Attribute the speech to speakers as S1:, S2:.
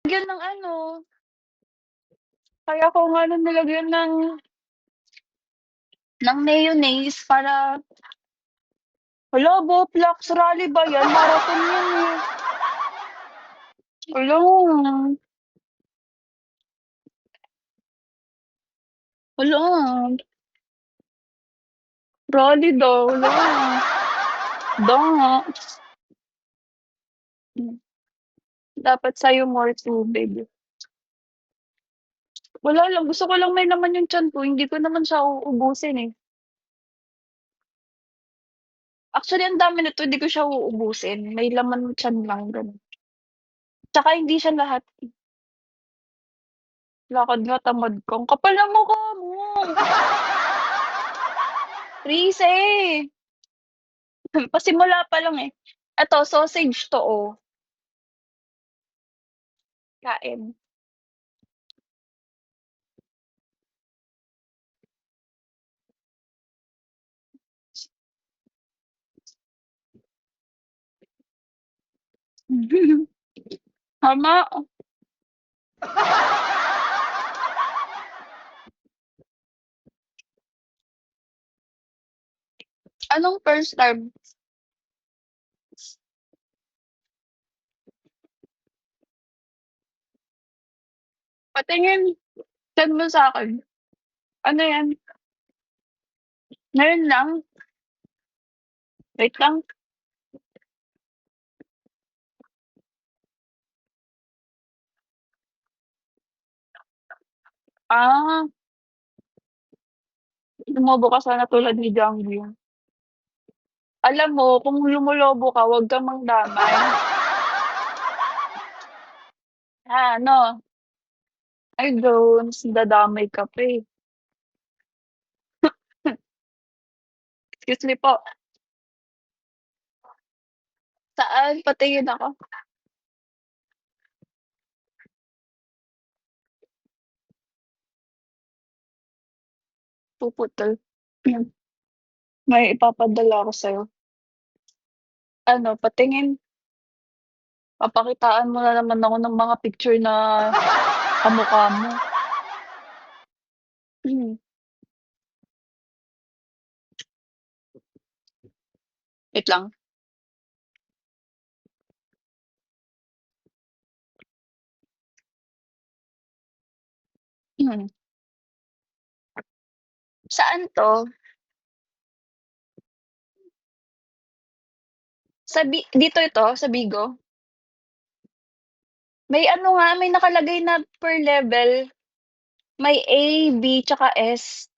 S1: Lagyan ng ano, kaya ko nga nun nilagyan ng mayonnaise para hala, Boplax rally ba yan, marathon yan, eh. Hala, hala, rally daw, hala. Nga. Hmm, dapat sa'yo more tubig. Wala lang, gusto ko lang may laman yung tiyan ko, hindi ko naman siya uubusin, eh. Actually ang dami nito, hindi ko siya uubusin, may laman tiyan lang, gano'n. Tsaka hindi siya lahat lakad nga tamad ka, ang kapal ng mukha mo. Rize, pasimula pa lang, eh. Eto sausage 'to, oh, kain. Tama, anong first time? Patingin, send mo sa'kin. Ano 'yan, ngayon lang? Wait lang. Ah, lumobo ka sana tulad ni Jonghyun. Alam mo kung lumolobo ka, 'wag kang mangdamay. Ano, ay Jones, dadamay ka pa, eh. Excuse me po, saan? Patingin ako, puputol. May ipapadala ako sa'yo. Ano, patingin, papakitaan mo na naman ako ng mga picture na kamukha mo. Hmm, wait lang. Hmm, saan 'to? Dito ito, sa Bigo? May ano nga, may nakalagay na per level, may A, B, tsaka S.